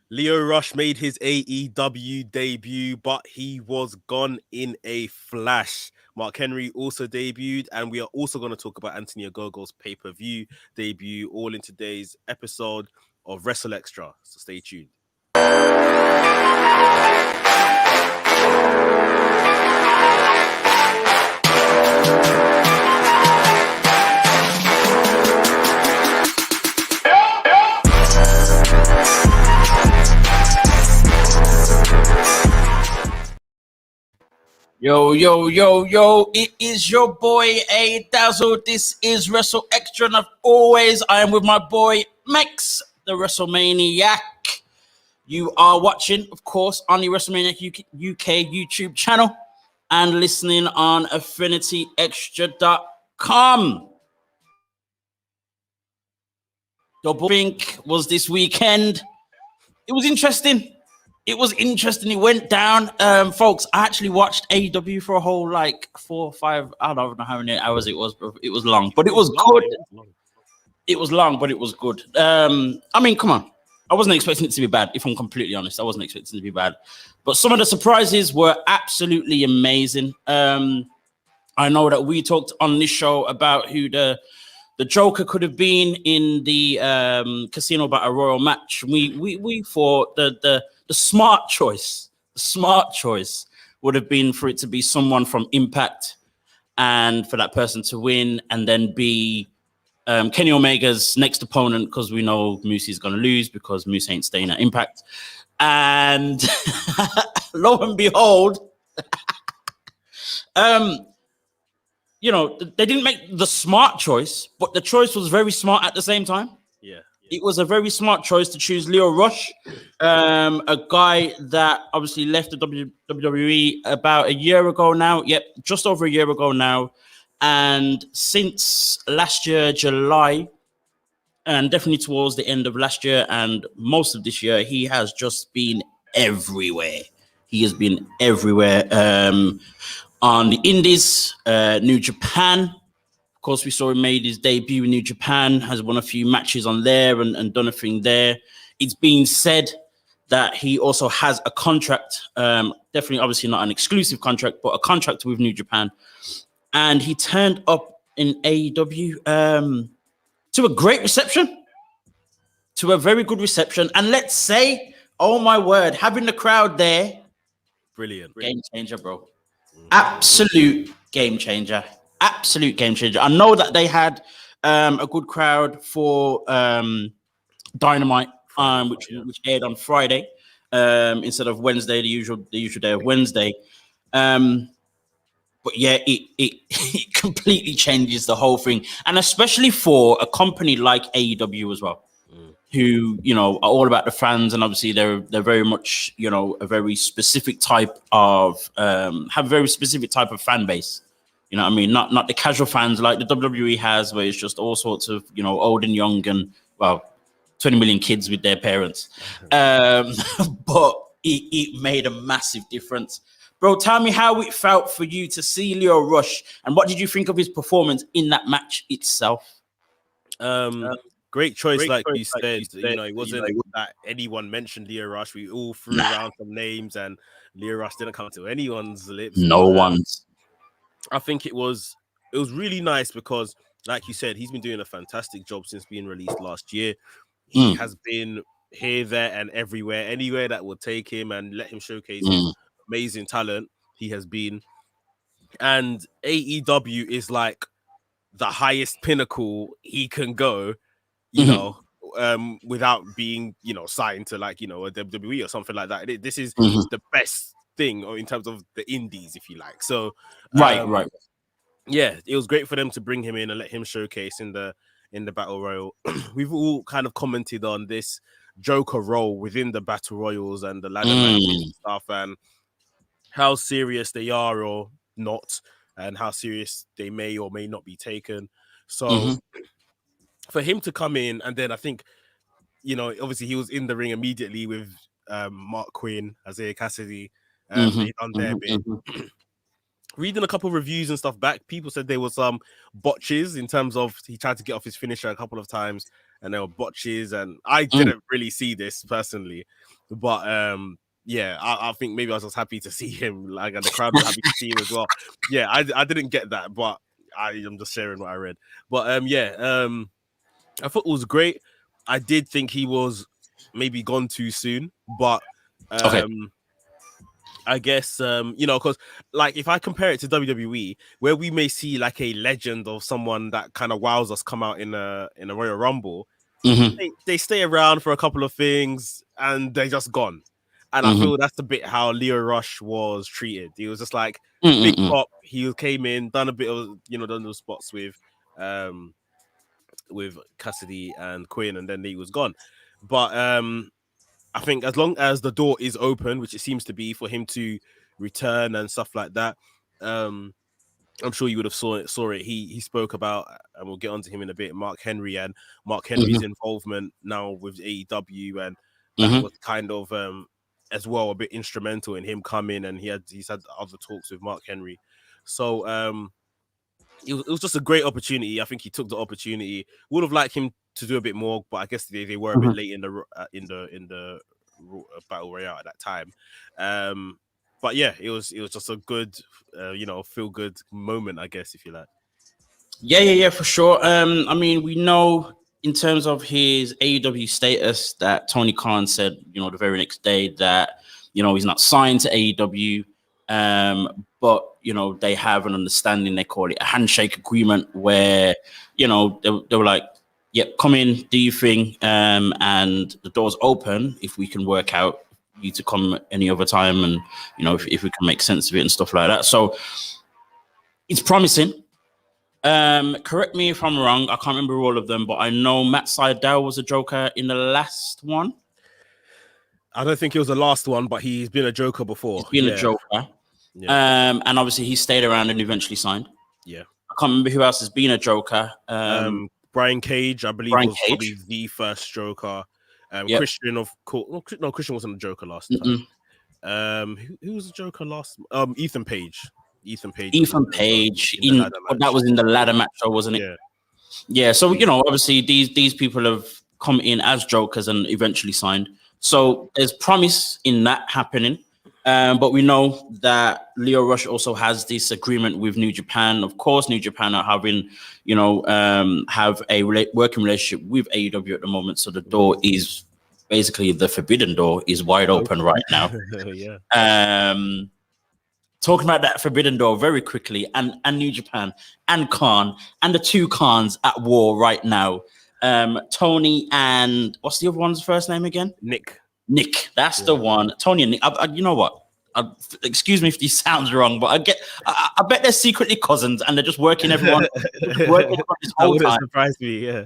Lio Rush made his AEW debut, but he was gone in a flash. Mark Henry also debuted, and we are also going to talk about Anthony Ogogo's pay-per-view debut, all in today's episode of WrstlXtra. So stay tuned. Yo, it is your boy A Dazzle. This is WrstlXtra, and as always, I am with my boy Max, the WrestleManiac. You are watching, of course, on the WrestleManiac UK YouTube channel and listening on AffinityExtra.com. Double Pink was this weekend. It was interesting. It went down. Folks, I actually watched AEW for a whole 4 or 5, I don't know how many hours it was, but it was long. But it was good. It was long, but it was good. I mean, come on. I wasn't expecting it to be bad, if I'm completely honest. I wasn't expecting it to be bad. But some of the surprises were absolutely amazing. I know that we talked on this show about who the Joker could have been in the Casino Battle Royale match. We thought the smart choice would have been for it to be someone from Impact and for that person to win and then be Kenny Omega's next opponent, because we know Moose is going to lose because Moose ain't staying at Impact. And lo and behold, they didn't make the smart choice, but the choice was very smart at the same time. Yeah. It was a very smart choice to choose Lio Rush, a guy that obviously left the WWE about a year ago now. Yep, just over a year ago now. And since last year, July, and definitely towards the end of last year and most of this year, he has just been everywhere. He has been everywhere on the Indies, New Japan. Of course, we saw him made his debut in New Japan, has won a few matches on there and done a thing there. It's been said that he also has a contract, definitely obviously not an exclusive contract, but a contract with New Japan. And he turned up in AEW to a great reception, to a very good reception. And let's say, oh my word, having the crowd there, Brilliant. Game changer, bro. Absolute game changer. Absolute game changer. I know that they had a good crowd for Dynamite, which aired on Friday instead of Wednesday, the usual day of Wednesday. But yeah, it completely changes the whole thing, and especially for a company like AEW as well, who are all about the fans, and obviously they're very much a very specific type of have a very specific type of fan base. You know what I mean? Not the casual fans like the WWE has, where it's just all sorts of old and young and 20 million kids with their parents. But it made a massive difference. Bro, tell me how it felt for you to see Lio Rush, and what did you think of his performance in that match itself? Great choice, like you said. It wasn't that anyone mentioned Lio Rush. We all threw around some names, and Lio Rush didn't come to anyone's lips. No one's. I think it was really nice because, like you said, he's been doing a fantastic job since being released last year. He has been here, there, and everywhere. Anywhere that would take him and let him showcase his amazing talent, he has been. And AEW is like the highest pinnacle he can go, without being, signed to a WWE or something like that. This is the best thing, or in terms of the indies, if you like. So right. Yeah, it was great for them to bring him in and let him showcase in the Battle Royal. We've all kind of commented on this Joker role within the Battle Royals and the ladder matches and stuff, and how serious they are or not, and how serious they may or may not be taken. So for him to come in, and then I think, obviously he was in the ring immediately with Mark Quinn, Isaiah Cassidy, they done their bit. Reading a couple of reviews and stuff back, people said there was some botches in terms of he tried to get off his finisher a couple of times, and there were botches, and I didn't really see this personally, but yeah, I think maybe I was just happy to see him, like, and the crowd was happy to see him as well. Yeah, I didn't get that, but I'm just sharing what I read. But I thought it was great. I did think he was maybe gone too soon, but Okay. I guess because like if I compare it to WWE, where we may see like a legend of someone that kind of wows us come out in a Royal Rumble, they stay around for a couple of things and they're just gone. And I feel that's a bit how Leo Rush was treated. He was just like big pop. He came in, done a bit of done those spots with Cassidy and Quinn, and then he was gone. But I think as long as the door is open, which it seems to be for him to return and stuff like that, I'm sure you would have saw it. He spoke about, and we'll get onto him in a bit, Mark Henry's involvement now with AEW, and that was kind of as well a bit instrumental in him coming, and he's had other talks with Mark Henry. So it was just a great opportunity. I think he took the opportunity. Would have liked him to do a bit more, but I guess they were a bit late in the battle royale at that time. But yeah, it was just a good feel good moment, I guess, if you like. Yeah, for sure. I mean, we know in terms of his AEW status that Tony Khan said, the very next day that he's not signed to AEW. But they have an understanding. They call it a handshake agreement, where they were like, "Yep, come in, do your thing, and the door's open if we can work out you to come any other time, and if we can make sense of it and stuff like that." So it's promising. Correct me if I'm wrong. I can't remember all of them, but I know Matt Sydal was a Joker in the last one. I don't think it was the last one, but he's been a Joker before. He's been a Joker. Yeah. And obviously he stayed around and eventually signed. Yeah. I can't remember who else has been a Joker. Brian Cage, I believe, was probably the first Joker. Christian, of course. No, Christian wasn't a Joker last time. Who was the Joker last? Ethan Page. Ethan Page. But that was in the ladder match, though, wasn't it? Yeah. So obviously these people have come in as Jokers and eventually signed. So there's promise in that happening. But we know that Leo Rush also has this agreement with New Japan. Of course, New Japan are having, have a working relationship with AEW at the moment. So the door is basically the forbidden door is wide open right now. Talking about that forbidden door very quickly, and New Japan and Khan and the two Khans at war right now. Tony and what's the other one's first name again? Nick, that's the one. Tony and Nick. You know what? Excuse me if this sounds wrong, but I bet they're secretly cousins and they're just working everyone. This whole time. Surprise me, yeah.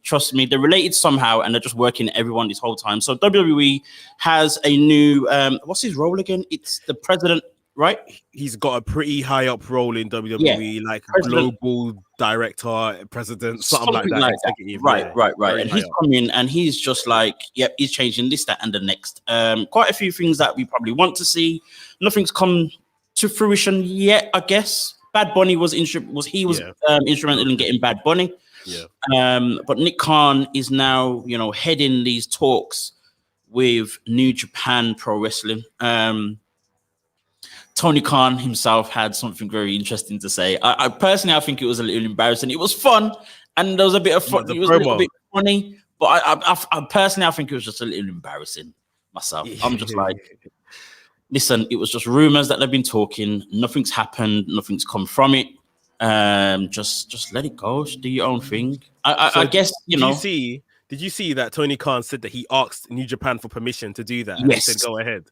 Trust me. They're related somehow, and they're just working everyone this whole time. So WWE has a new. What's his role again? It's the president. Right, he's got a pretty high up role in WWE, like global director, president, something like that. Right. And he's come in and he's just like, yep, he's changing this, that, and the next. Quite a few things that we probably want to see. Nothing's come to fruition yet, I guess. Bad Bunny was instrumental in getting Bad Bunny. Yeah. But Nick Khan is now, heading these talks with New Japan Pro Wrestling. Tony Khan himself had something very interesting to say. I personally, I think it was a little embarrassing. It was fun, and there was a bit of fun. It was a little bit funny, but I personally, I think it was just a little embarrassing myself. Yeah. I'm just like, listen, it was just rumors that they've been talking. Nothing's happened. Nothing's come from it. Just let it go. Just do your own thing. I guess Did you see that Tony Khan said that he asked New Japan for permission to do that? And he said, "Go ahead."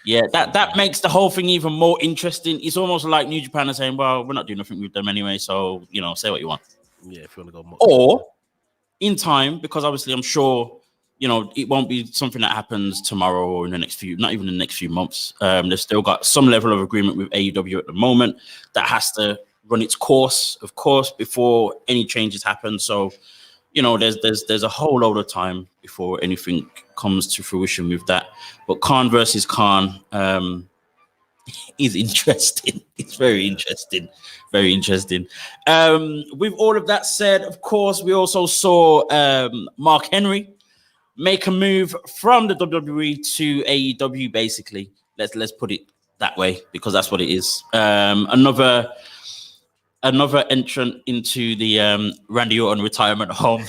Yeah, that makes the whole thing even more interesting. It's almost like New Japan are saying, well, we're not doing nothing with them anyway, so, say what you want. Yeah, if you want to go more. Or in time, because obviously I'm sure, it won't be something that happens tomorrow or in the next few, not even the next few months. They've still got some level of agreement with AEW at the moment that has to run its course, of course, before any changes happen. So, there's a whole load of time before anything comes to fruition with that. But Khan versus Khan, is interesting. It's very interesting. Very interesting. With all of that said, of course, we also saw Mark Henry make a move from the WWE to AEW, basically. Let's put it that way, because that's what it is. Another entrant into the Randy Orton retirement home.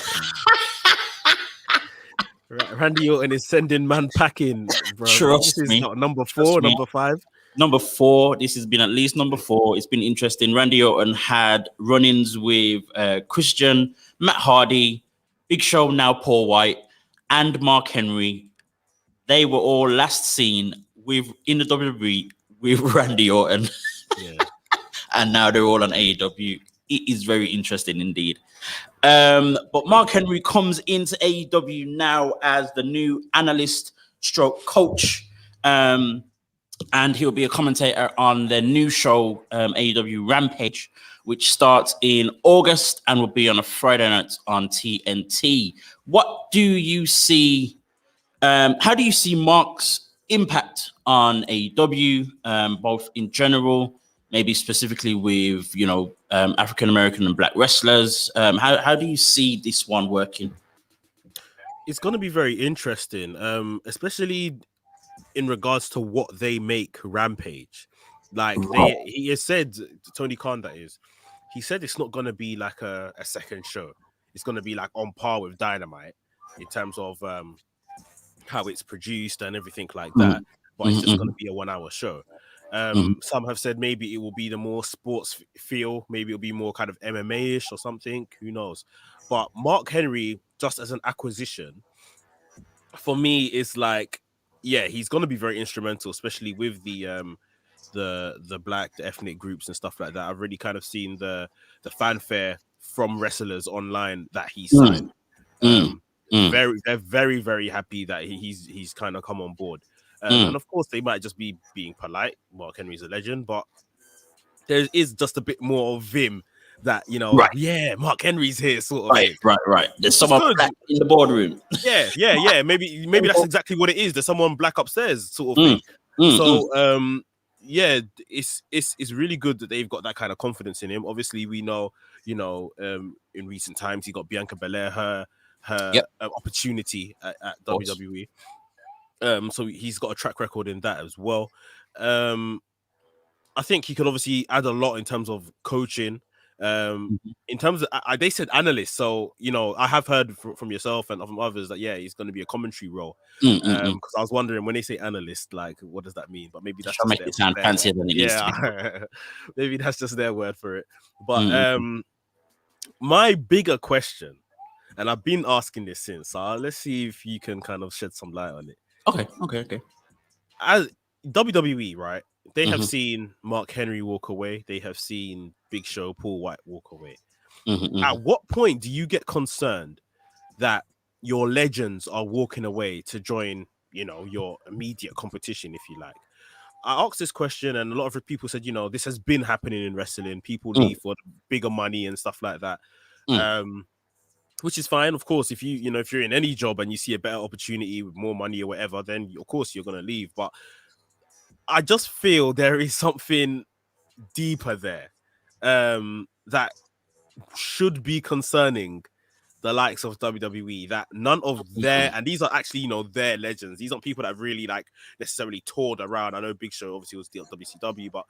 Randy Orton is sending man packing, bro. Trust this is me. number 4, number 5. Number 4. This has been at least number 4. It's been interesting. Randy Orton had run-ins with Christian, Matt Hardy, Big Show, now Paul White, and Mark Henry. They were all last seen in the WWE with Randy Orton. Yeah. And now they're all on AEW. It is very interesting indeed. But Mark Henry comes into AEW now as the new analyst stroke coach. And he'll be a commentator on their new show, AEW Rampage, which starts in August and will be on a Friday night on TNT. What do you see? How do you see Mark's impact on AEW, both in general, maybe specifically with, African American and Black wrestlers? How do you see this one working? It's going to be very interesting, especially in regards to what they make Rampage. Like he has said, Tony Khan, that is, he said it's not going to be like a second show. It's going to be like on par with Dynamite in terms of how it's produced and everything like that. But it's just going to be a 1-hour show. Some have said maybe it will be the more sports feel. Maybe it'll be more kind of MMA-ish or something. Who knows? But Mark Henry, just as an acquisition, for me, is like, yeah, he's going to be very instrumental, especially with the black, the ethnic groups and stuff like that. I've really kind of seen the fanfare from wrestlers online that he signed. They're very, very happy that he's kind of come on board. And of course, they might just be being polite. Mark Henry's a legend, but there is just a bit more of him that, yeah, Mark Henry's here, sort of. Right. There's someone black in the boardroom. Yeah. Maybe that's exactly what it is. There's someone black upstairs, sort of thing. So, yeah, it's really good that they've got that kind of confidence in him. Obviously, we know, in recent times he got Bianca Belair her opportunity at WWE. So he's got a track record in that as well. I think he could obviously add a lot in terms of coaching. In terms of, they said analyst, so I have heard from yourself and from others that he's going to be a commentary role. Because I was wondering, when they say analyst, like, what does that mean? But maybe that's just make it sound fancier than it needs to be. Maybe that's just their word for it. But my bigger question, and I've been asking this since, so let's see if you can kind of shed some light on it. Okay. As WWE, right? They have seen Mark Henry walk away. They have seen Big Show, Paul White walk away. At what point do you get concerned that your legends are walking away to join, your immediate competition, if you like? I asked this question, and a lot of people said, this has been happening in wrestling. People leave for bigger money and stuff like that. Which is fine, of course. If if you're in any job and you see a better opportunity with more money or whatever, then of course you're gonna leave. But I just feel there is something deeper there that should be concerning the likes of WWE. That none of their, and these are actually their legends. These aren't people that really like necessarily toured around. I know Big Show obviously was still WCW, but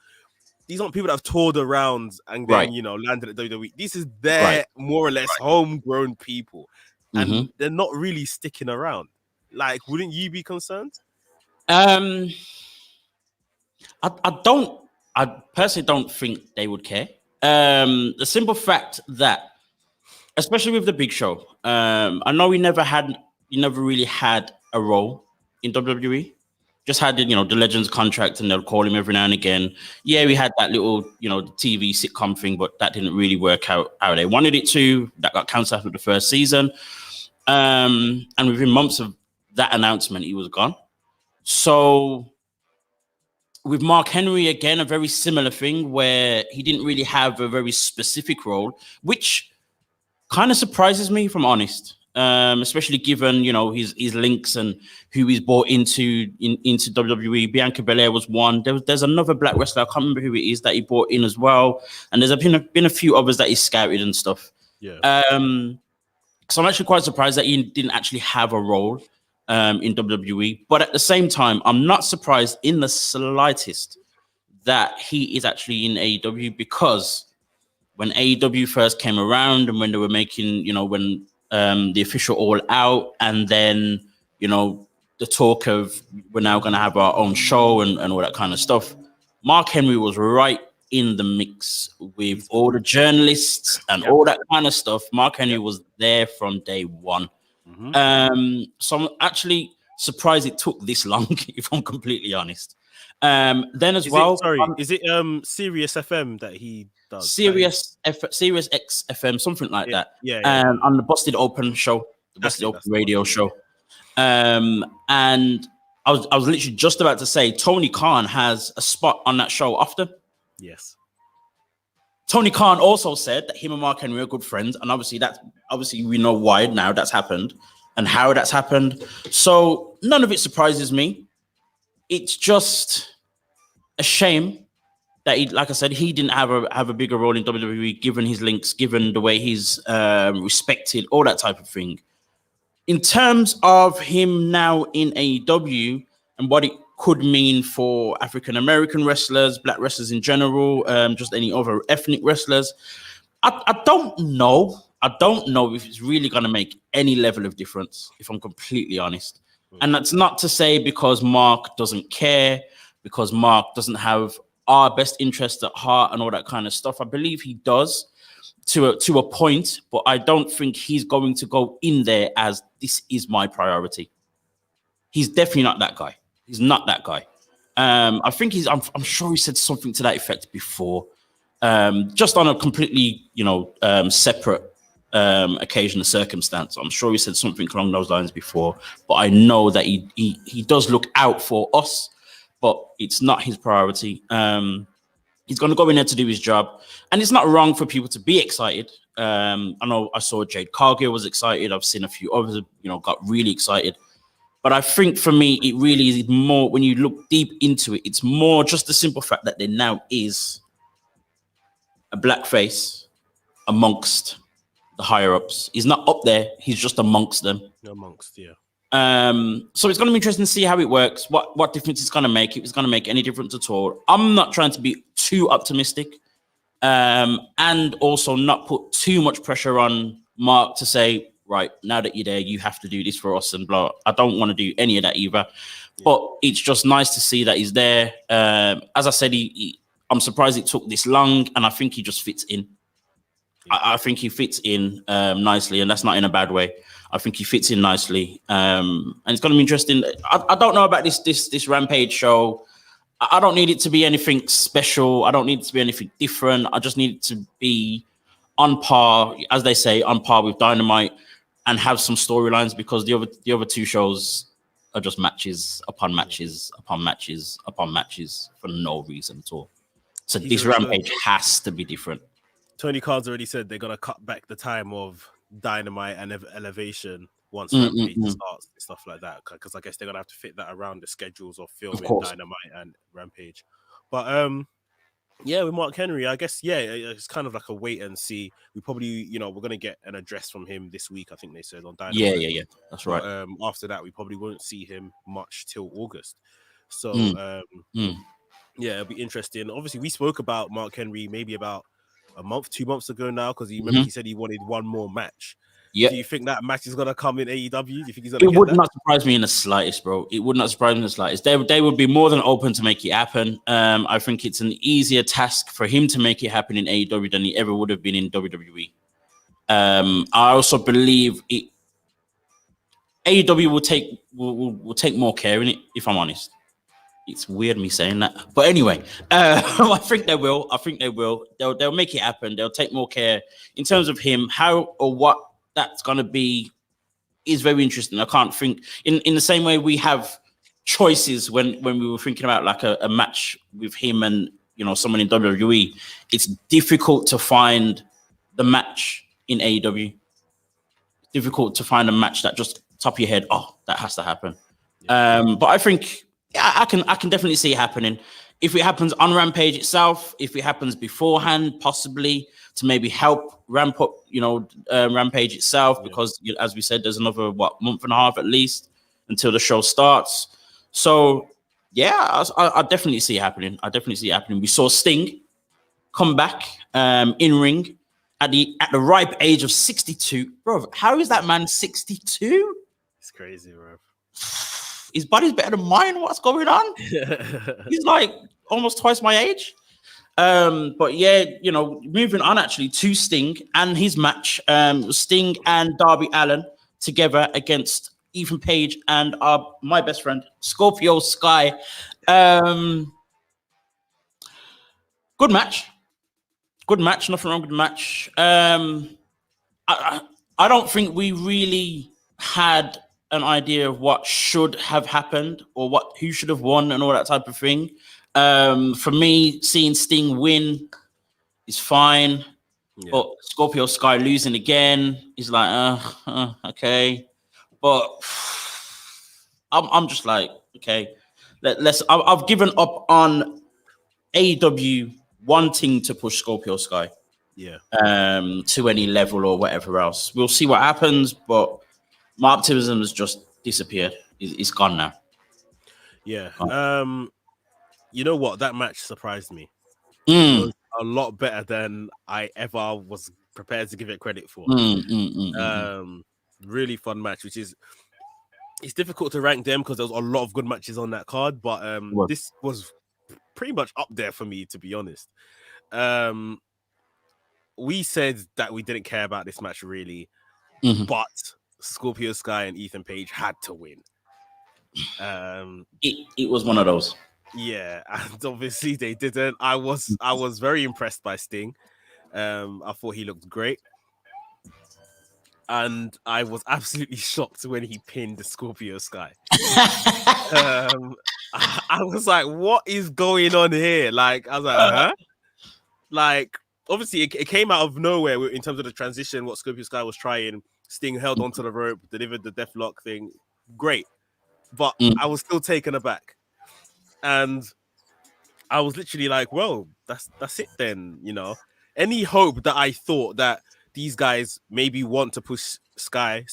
these aren't people that have toured around and then, landed at WWE. This is their more or less homegrown people. And they're not really sticking around. Like, wouldn't you be concerned? I personally don't think they would care. The simple fact that, especially with the Big Show, I know you never really had a role in WWE. Just had the Legends contract, and they'll call him every now and again. Yeah, we had that little TV sitcom thing, but that didn't really work out how they wanted it to. That got cancelled after the first season, and within months of that announcement, he was gone. So with Mark Henry, again, a very similar thing where he didn't really have a very specific role, which kind of surprises me, if I'm honest. especially given his links and who he's brought into WWE. Bianca Belair was one. There's another black wrestler, I can't remember who it is, that he brought in as well, and there's been a few others that he scouted and stuff. Yeah. So I'm actually quite surprised that he didn't actually have a role in WWE. But at the same time, I'm not surprised in the slightest that he is actually in AEW, because when AEW first came around and when they were making, when the official All Out, and then, the talk of we're now going to have our own show and all that kind of stuff, Mark Henry was right in the mix with all the journalists and all that kind of stuff. Mark Henry was there from day one. So I'm actually surprised it took this long, if I'm completely honest. Then as well, is it Sirius FM that he does? Sirius X FM, something like that. Yeah. On the Busted Open show, the Busted Open radio show. And I was literally just about to say, Tony Khan has a spot on that show often. Yes. Tony Khan also said that him and Mark Henry are good friends, and obviously we know why now that's happened and how that's happened. So none of it surprises me. It's just a shame that like I said, he didn't have a bigger role in WWE, given his links, given the way he's respected, all that type of thing. In terms of him now in AEW and what it could mean for African American wrestlers, black wrestlers in general, just any other ethnic wrestlers, I don't know. I don't know if it's really going to make any level of difference, if I'm completely honest. And that's not to say because Mark doesn't care, because Mark doesn't have our best interest at heart and all that kind of stuff. I believe he does to a point, but I don't think he's going to go in there as this is my priority. He's definitely not that guy. He's not that guy. I think I'm sure he said something to that effect before, just on a completely, separate occasion or circumstance. I'm sure he said something along those lines before, but I know that he does look out for us, but it's not his priority. He's going to go in there to do his job, and it's not wrong for people to be excited. I know I saw Jade Cargill was excited. I've seen a few others, got really excited. But I think for me, it really is more, when you look deep into it, it's more just the simple fact that there now is a black face amongst the higher ups. He's not up there. He's just amongst them. So it's going to be interesting to see how it works, what difference it's going to make, if it's going to make any difference at all. I'm not trying to be too optimistic, and also not put too much pressure on Mark to say, right, now that you're there, you have to do this for us and blah. I don't want to do any of that either. But it's just nice to see that he's there. As I said, I'm surprised it took this long, and I think he just fits in. I think he fits in nicely, and that's not in a bad way. I think he fits in nicely, and it's going to be interesting. I don't know about this Rampage show. I don't need it to be anything special. I don't need it to be anything different. I just need it to be on par, as they say, on par with Dynamite, and have some storylines, because the other two shows are just matches upon matches upon matches upon matches for no reason at all. So this Rampage has to be different. Tony Khan's already said they're gonna cut back the time of Dynamite and Elevation once Rampage starts and stuff like that, because I guess they're gonna have to fit that around the schedules of filming Dynamite and Rampage. But with Mark Henry, I guess it's kind of like a wait and see. We probably we're gonna get an address from him this week, I think they said, on Dynamite. Yeah, that's right. But, after that, we probably won't see him much till August. So it'll be interesting. Obviously, we spoke about Mark Henry maybe about a month, 2 months ago now, because he said he wanted one more match. Yeah. Do you think that match is gonna come in AEW? Do you think he's gonna? It would not surprise me in the slightest, bro. It would not surprise me in the slightest. They would be more than open to make it happen. I think it's an easier task for him to make it happen in AEW than he ever would have been in WWE. I also believe AEW will take more care in it, if I'm honest. It's weird me saying that, but anyway, I think they will. They'll make it happen. They'll take more care in terms of him. How or what that's gonna be is very interesting. I can't think in the same way we have choices when we were thinking about like a match with him and someone in WWE. It's difficult to find the match in AEW. difficult to find a match that just top of your head, oh, that has to happen. But I think I can definitely see it happening. If it happens on Rampage itself, if it happens beforehand, possibly to maybe help ramp up, Rampage itself, because as we said, there's another month and a half at least until the show starts. So yeah, I definitely see it happening. We saw Sting come back in ring at the ripe age of 62. Bro, how is that man 62? It's crazy, bro. His body's better than mine. What's going on? He's like almost twice my age. But yeah, moving on actually to Sting and his match. Sting and Darby Allin together against Ethan Page and my best friend Scorpio Sky. Good match. Nothing wrong with the match. I don't think we really had an idea of what should have happened or who should have won and all that type of thing. For me, seeing Sting win is fine, but Scorpio Sky losing again is like, okay. But I'm just like, okay, I've given up on AEW wanting to push Scorpio Sky, to any level or whatever else. We'll see what happens, but my optimism has just disappeared. It's gone now. Yeah. You know what? That match surprised me. It was a lot better than I ever was prepared to give it credit for. Really fun match, it's difficult to rank them because there was a lot of good matches on that card, but this was pretty much up there for me, to be honest. We said that we didn't care about this match really, but Scorpio Sky and Ethan Page had to win. It was one of those. Yeah, and obviously they didn't. I was very impressed by Sting. I thought he looked great. And I was absolutely shocked when he pinned the Scorpio Sky. I was like, what is going on here? Like, I was like, huh? Like, obviously, it came out of nowhere in terms of the transition, what Scorpio Sky was trying. Sting held onto the rope, delivered the deathlock thing. Great. But I was still taken aback. And I was literally like, well, that's it then, Any hope that I thought that these guys maybe want to push Sky,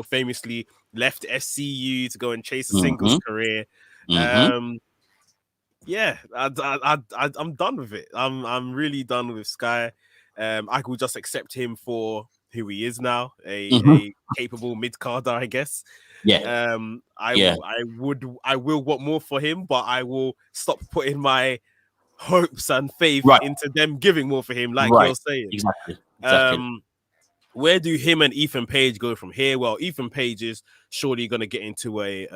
famously left SCU to go and chase a singles career. I'm done with it. I'm really done with Sky. I could just accept him for who he is now, a capable mid-carder, I guess. Yeah. I will want more for him, but I will stop putting my hopes and faith into them giving more for him, like you're saying. Exactly. Where do him and Ethan Page go from here? Well, Ethan Page is surely going to get into a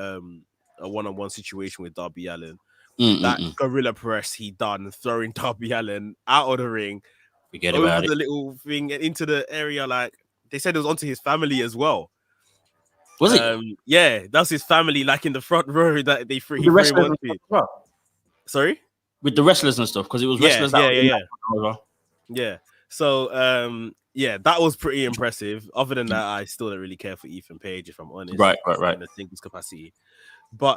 one-on-one situation with Darby Allin. That gorilla press he done, throwing Darby Allin out of the ring, over the little thing into the area, like they said it was onto his family as well. Was it? Yeah, that's his family, like in the front row that they threw him onto. Sorry? With the wrestlers and stuff, because it was wrestlers. Yeah. So, that was pretty impressive. Other than that, I still don't really care for Ethan Page, if I'm honest. Right. In a singles capacity. But,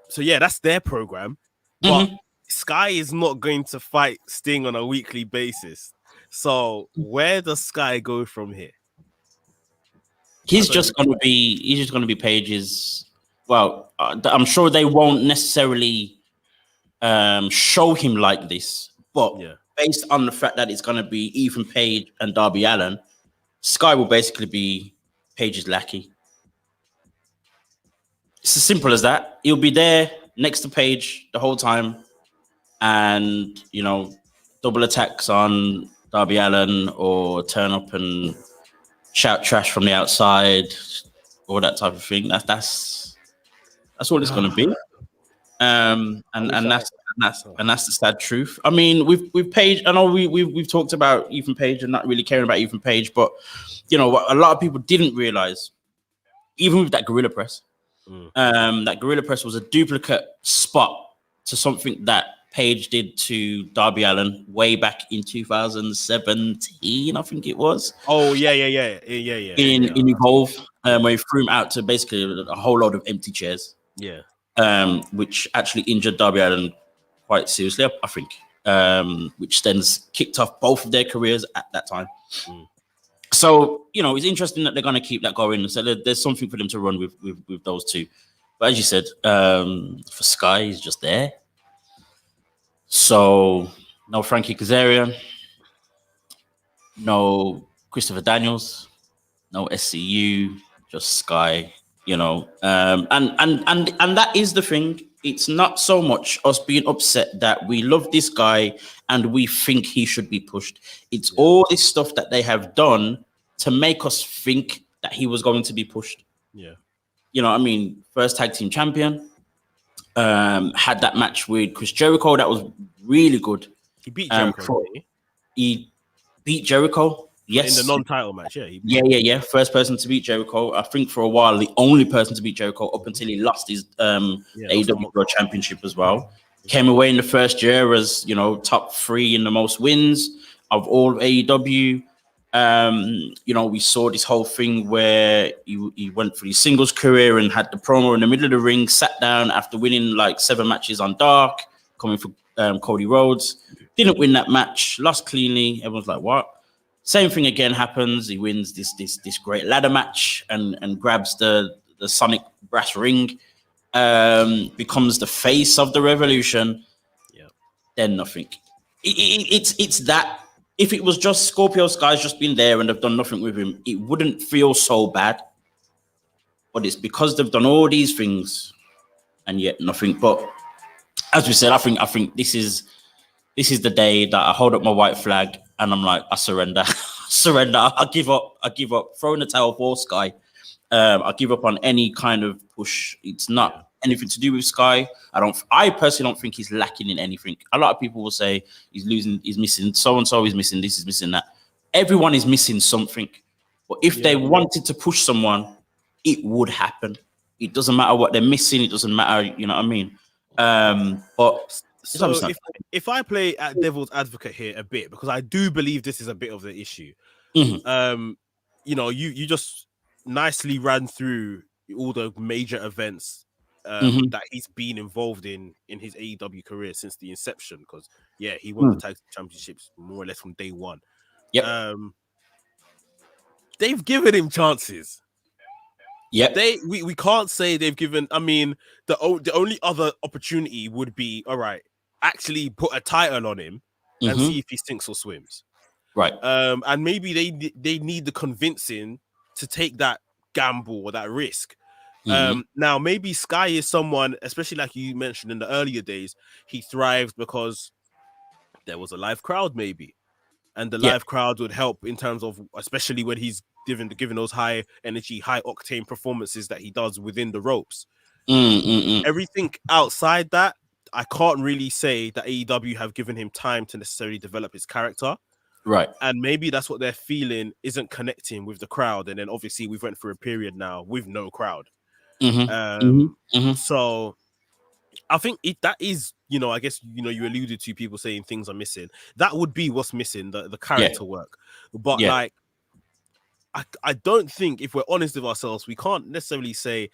so yeah, that's their program. But Sky is not going to fight Sting on a weekly basis. So where does Sky go from here? He's just going to be Page's. Well, I'm sure they won't necessarily show him like this, but based on the fact that it's going to be Ethan Page and Darby Allin, Sky will basically be Page's lackey. It's as simple as that. He'll be there next to Page the whole time, and double attacks on Darby Allin or turn up and shout trash from the outside, all that type of thing. That's all it's going to be. And that's the sad truth. I mean, we've Page. I know we've talked about Ethan Page and not really caring about Ethan Page, but a lot of people didn't realize, even with that gorilla press, that gorilla press was a duplicate spot to something that Paige did to Darby Allin way back in 2017, I think it was. Oh yeah. In Evolve, where he threw him out to basically a whole load of empty chairs. Yeah. Which actually injured Darby Allin quite seriously, I think. Which then kicked off both of their careers at that time. So, it's interesting that they're going to keep that going. So there's something for them to run with those two. But as you said, for Sky, he's just there. So, no Frankie Kazarian, no Christopher Daniels, no SCU, just Sky, and that is the thing. It's not so much us being upset that we love this guy and we think he should be pushed. It's all this stuff that they have done to make us think that he was going to be pushed. Yeah. First tag team champion, had that match with Chris Jericho. That was really good. He beat Jericho. He beat Jericho. Yes. In the non-title match, yeah. Yeah. First person to beat Jericho. I think for a while, the only person to beat Jericho up until he lost his AEW World Championship as well. Came away in the first year as, top 3 in the most wins of all AEW. We saw this whole thing where he went for his singles career and had the promo in the middle of the ring, sat down after winning like 7 matches on Dark, coming for Cody Rhodes. Didn't win that match, lost cleanly. Everyone's like, what? Same thing again happens. He wins this great ladder match and grabs the Sonic brass ring, becomes the face of the Revolution. Yeah. Then nothing. It's that. If it was just Scorpio Sky's just been there and they've done nothing with him, it wouldn't feel so bad. But it's because they've done all these things and yet nothing. But as we said, I think this is the day that I hold up my white flag and I'm like, I surrender. I give up. Throw in the towel for Sky. I give up on any kind of push. It's not anything to do with Sky. I personally don't think he's lacking in anything. A lot of people will say he's missing so-and-so, he's missing this, he's missing that. Everyone is missing something. But if they wanted to push someone, it would happen. It doesn't matter what they're missing. It doesn't matter, you know what I mean? But so if I play at devil's advocate here a bit, because I do believe this is a bit of the issue. Mm-hmm. You just nicely ran through all the major events that he's been involved in his AEW career since the inception. Because he won the tag championships more or less from day one. Yep. They've given him chances. Yeah, we can't say they've given. I mean, the only other opportunity would be, all right, actually put a title on him and see if he sinks or swims. Right. And maybe they need the convincing to take that gamble or that risk. Now maybe Sky is someone, especially like you mentioned in the earlier days, he thrived because there was a live crowd, maybe, and the live crowd would help in terms of, especially when he's given those high energy, high octane performances that he does within the ropes. Everything outside that, I can't really say that AEW have given him time to necessarily develop his character. Right. And maybe that's what they're feeling isn't connecting with the crowd. And then obviously we've went through a period now with no crowd. So I think that is, I guess, you alluded to people saying things are missing. That would be what's missing, the character work. But like, I don't think, if we're honest with ourselves, we can't necessarily say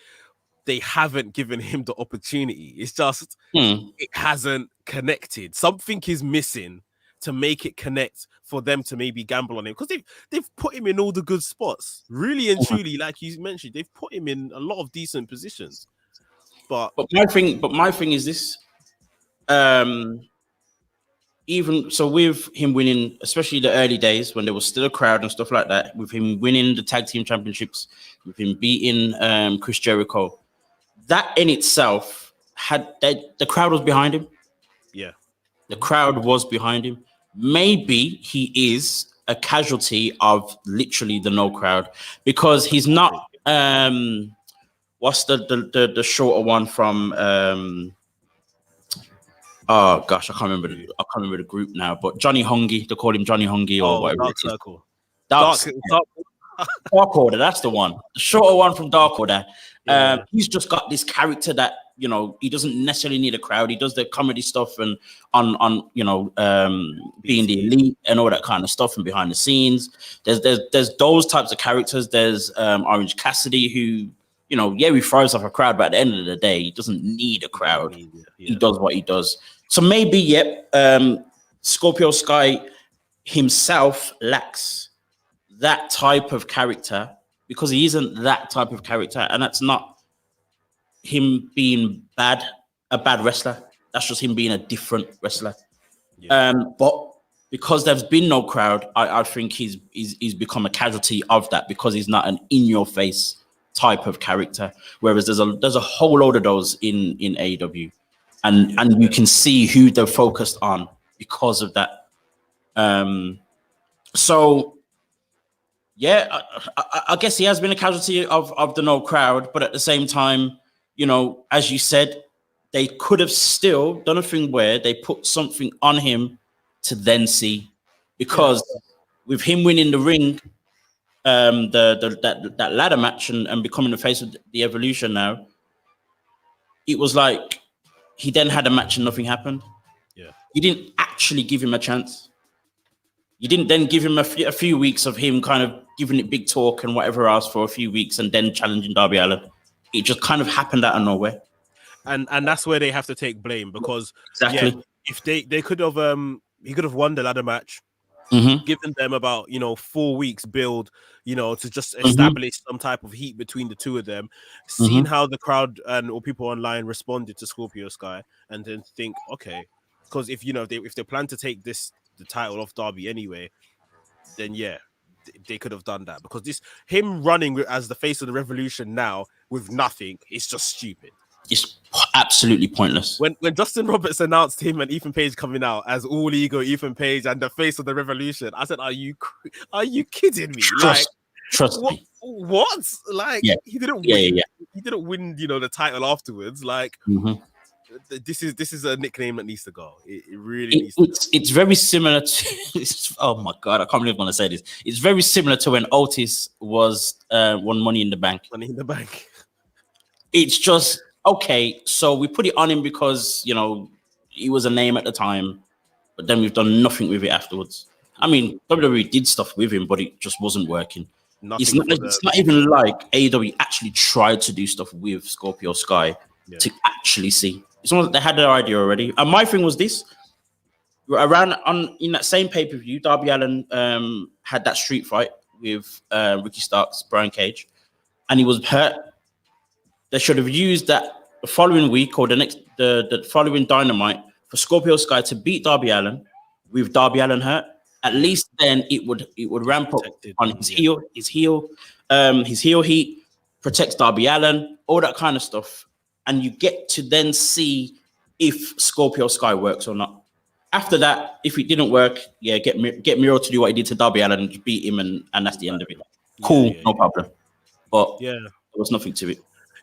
they haven't given him the opportunity. It's just it hasn't connected. Something is missing to make it connect for them to maybe gamble on him, because they've put him in all the good spots, really and truly. Like you mentioned, they've put him in a lot of decent positions. But my thing is this. Even so, with him winning, especially the early days when there was still a crowd and stuff like that, with him winning the tag team championships, with him beating Chris Jericho, that in itself the crowd was behind him. Yeah, the crowd was behind him. Maybe he is a casualty of literally the no crowd, because he's not. What's the shorter one from? Oh gosh, I can't remember the group now. But Johnny Hungy, they call him Johnny Hungy or whatever. Dark Circle. Dark Order, that's the one. The shorter one from Dark Order. He's just got this character that you know, he doesn't necessarily need a crowd. He does the comedy stuff and on you know, being the elite and all that kind of stuff and behind the scenes. There's those types of characters. There's Orange Cassidy, who, you know, yeah, he throws off a crowd, but at the end of the day, he doesn't need a crowd. He does what he does. So maybe, Scorpio Sky himself lacks that type of character because he isn't that type of character, and that's not him being a bad wrestler. That's just him being a different wrestler. But because there's been no crowd, I think he's become a casualty of that because he's not an in-your-face type of character. Whereas there's a whole load of those in AEW, and you can see who they're focused on because of that. So yeah, I guess he has been a casualty of the no crowd, but at the same time, you know, as you said, they could have still done a thing where they put something on him to then see, because with him winning the ring, that ladder match and becoming the face of the Evolution now, it was like he then had a match and nothing happened. Yeah, you didn't actually give him a chance. You didn't then give him a few weeks of him kind of giving it big talk and whatever else for a few weeks and then challenging Darby Allin. It just kind of happened out of nowhere. And that's where they have to take blame, because exactly, if they could have he could have won the ladder match, given them about 4 weeks build, to just establish some type of heat between the two of them, seeing how the crowd or people online responded to Scorpio Sky, and then think, okay, because if they plan to take the title off Darby anyway, then they could have done that, because him running as the face of the Revolution now with nothing is just stupid. It's absolutely pointless. When Justin Roberts announced him and Ethan Page coming out as All Ego Ethan Page and the face of the Revolution, I said, "Are you kidding me? Trust me. What? Like, he didn't win. He didn't win. The title afterwards. Like, this is a nickname that needs to go. It really needs to go. It's very similar to. Oh my god, I can't believe I'm gonna say this. It's very similar to when Otis won Money in the Bank. Money in the Bank. It's just. Okay, so we put it on him because, he was a name at the time, but then we've done nothing with it afterwards. I mean, WWE did stuff with him, but it just wasn't working. It's not even like AEW actually tried to do stuff with Scorpio Sky to actually see. It's almost like they had their idea already. And my thing was this. In that same pay-per-view, Darby Allin had that street fight with Ricky Starks, Brian Cage, and he was hurt. They should have used that the following week or the following Dynamite for Scorpio Sky to beat Darby Allin with Darby Allin hurt. At least then it would ramp up on his heel heat, protects Darby Allin, all that kind of stuff, and you get to then see if Scorpio Sky works or not. After that, if it didn't work, get Miro to do what he did to Darby Allin and beat him, and that's the end of it. Cool, no problem. But there was nothing to it.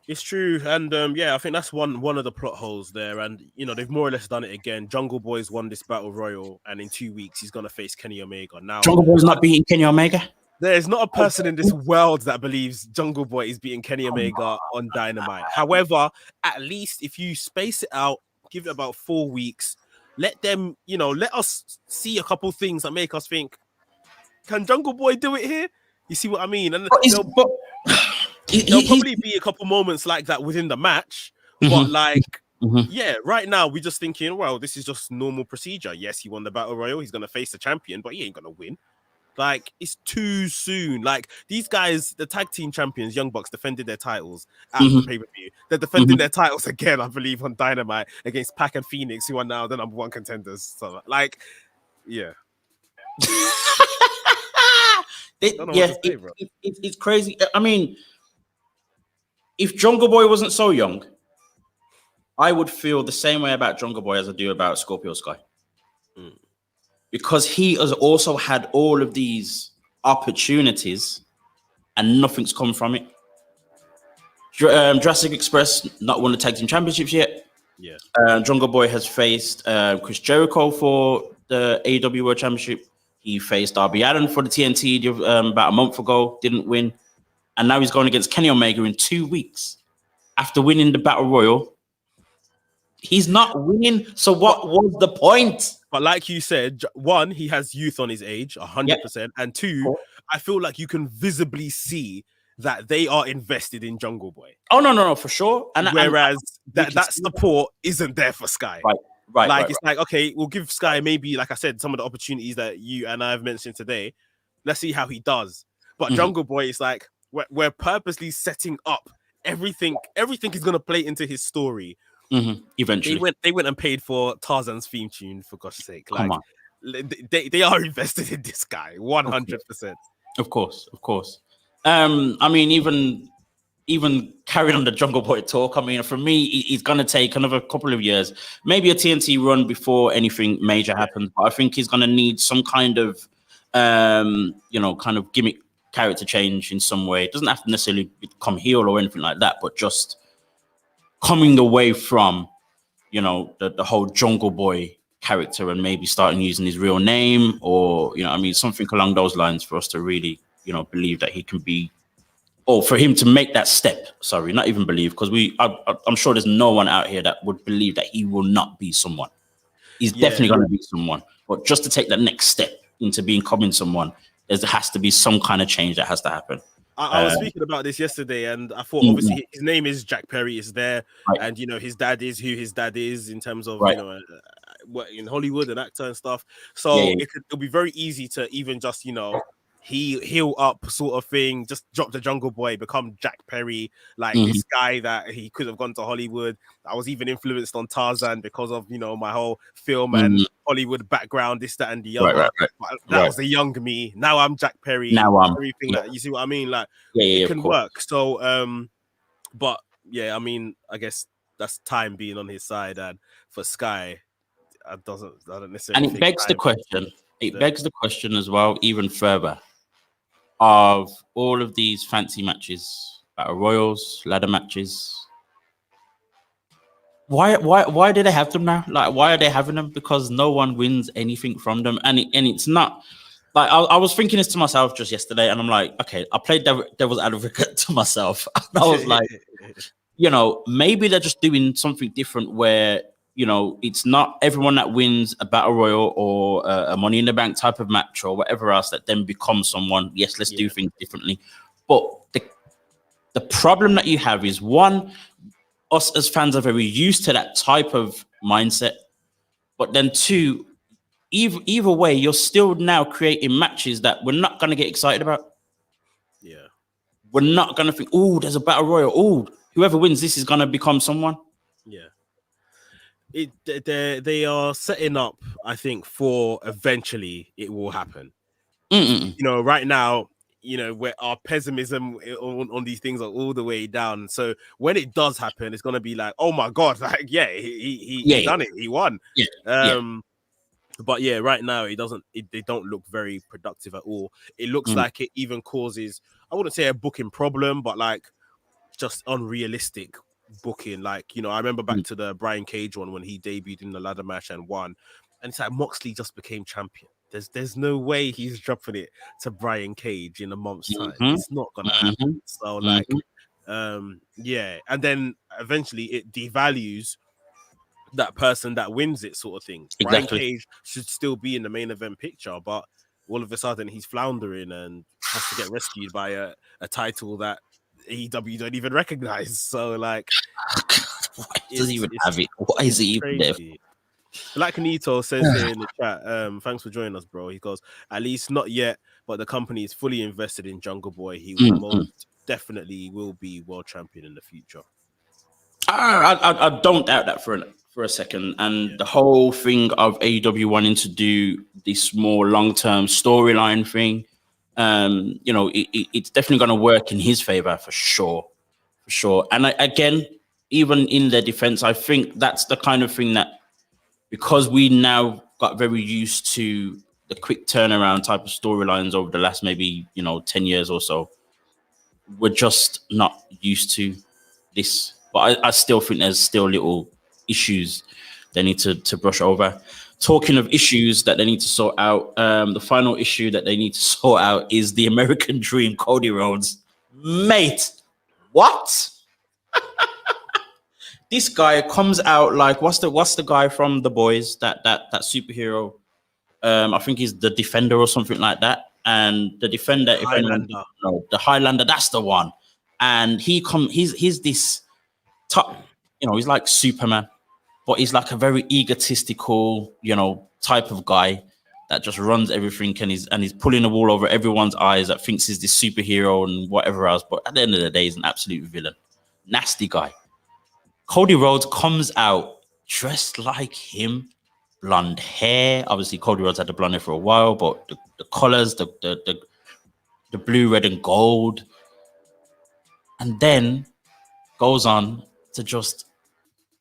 It's true, and I think that's one of the plot holes there, and they've more or less done it again. Jungle Boy's won this Battle Royal, and in 2 weeks he's gonna face Kenny Omega. Now, Jungle Boy's not beating Kenny Omega. There's not a person in this world that believes Jungle Boy is beating Kenny Omega on Dynamite. However, at least if you space it out, give it about 4 weeks, let them, let us see a couple things that make us think, can Jungle Boy do it here? You see what I mean? And there'll probably be a couple moments like that within the match, but right now we're just thinking, well, this is just normal procedure. Yes, he won the Battle Royal. He's gonna face the champion, but he ain't gonna win. Like, it's too soon. Like, these guys, the tag team champions, Young Bucks, defended their titles at the pay-per-view. They're defending their titles again, I believe, on Dynamite against Pac and Phoenix, who are now the number one contenders. So, it's crazy. I mean, if Jungle Boy wasn't so young, I would feel the same way about Jungle Boy as I do about Scorpio Sky. Because he has also had all of these opportunities and nothing's come from it. Jurassic Express not won the tag team championships yet. Jungle Boy has faced Chris Jericho for the AEW World Championship. He faced Darby Allin for the TNT about a month ago, didn't win. And now he's going against Kenny Omega in 2 weeks after winning the Battle Royal He's not winning. So what was the point? But like you said, one, he has youth on his age, 100%, and two, I feel like you can visibly see that they are invested in Jungle Boy. Oh no, for sure. Whereas that support isn't there for Sky. Right. It's like, okay, we'll give Sky maybe, like I said, some of the opportunities that you and I have mentioned today. Let's see how he does. But Jungle Boy is like, we're purposely setting up everything. Everything is gonna play into his story. Eventually, they went and paid for Tarzan's theme tune, for gosh sake. Come on. They are invested in this guy 100%. Of course. I mean, even carrying on the Jungle Boy talk, I mean, for me, he's gonna take another couple of years, maybe a TNT run before anything major happens. But I think he's gonna need some kind of kind of gimmick character change in some way. It doesn't have to necessarily become heel or anything like that, but just coming away from, the whole Jungle Boy character and maybe starting using his real name, or, something along those lines for us to really, believe that he can be, or for him to make that step. Sorry, not even believe, because I'm sure there's no one out here that would believe that he will not be someone. He's definitely going to be someone, but just to take that next step into becoming someone, there has to be some kind of change that has to happen. I was speaking about this yesterday, and I thought obviously his name is Jack Perry, is there, and his dad is who his dad is in terms of what in Hollywood, an actor and stuff. So it'll be very easy to even just heal up sort of thing, just drop the Jungle Boy, become Jack Perry, like this guy that he could have gone to Hollywood. I was even influenced on Tarzan because of my whole film and Hollywood background, this, that, and the other. That was the young me. Now I'm Jack Perry. Now I'm everything that you see what I mean. Like it can work. So but yeah, I mean, I guess that's time being on his side, and for Sky, I don't necessarily. And it begs the question. It begs the question as well, even further. Of all of these fancy matches, battle royals, ladder matches, why do they have them now? Like, why are they having them? Because no one wins anything from them, and it's not like I was thinking this to myself just yesterday, and I'm like, okay, I played devil's advocate to myself, and I was like, maybe they're just doing something different where it's not everyone that wins a battle royal or a Money in the Bank type of match or whatever else that then becomes someone. Yes, let's do things differently. But the problem that you have is, one, us as fans are very used to that type of mindset. But then two, either way, you're still now creating matches that we're not going to get excited about. Yeah. We're not going to think, oh, there's a battle royal. Oh, whoever wins this is going to become someone. Yeah. They are setting up, I think, for eventually it will happen. Right now, where our pessimism on these things are all the way down. So when it does happen, it's gonna be like, oh my god, like he done it, he won. But yeah, right now it doesn't. They don't look very productive at all. It looks like it even causes, I wouldn't say a booking problem, but like just unrealistic booking. Like, I remember back to the Brian Cage one when he debuted in the ladder match and won, and it's like Moxley just became champion. There's no way he's dropping it to Brian Cage in a month's time. It's not gonna happen. So and then eventually it devalues that person that wins it, sort of thing. Brian Cage should still be in the main event picture, but all of a sudden he's floundering and has to get rescued by a title that AEW don't even recognize. So like, why does he even have it? Why is he even there? Black Nito says here in the chat, thanks for joining us, bro. He goes, at least not yet, but the company is fully invested in Jungle Boy. He will most definitely will be world champion in the future. I don't doubt that for a second. And the whole thing of AEW wanting to do this more long-term storyline thing, it's definitely going to work in his favor for sure. And again, even in their defense, I think that's the kind of thing that, because we now got very used to the quick turnaround type of storylines over the last maybe 10 years or so, we're just not used to this. But I still think there's still little issues they need to brush over. Talking of issues that they need to sort out, the final issue that they need to sort out is the American Dream, Cody Rhodes. Mate, what? this guy comes out like what's the guy from The Boys, that superhero? I think he's the Defender or something like that. And the Defender, if anyone knows, the Highlander, that's the one. And he's this top, he's like Superman, but he's like a very egotistical, type of guy that just runs everything, and he's pulling the wool over everyone's eyes, that thinks he's this superhero and whatever else. But at the end of the day, he's an absolute villain. Nasty guy. Cody Rhodes comes out dressed like him, blonde hair. Obviously, Cody Rhodes had the blonde hair for a while, but the colors, the blue, red, and gold, and then goes on to just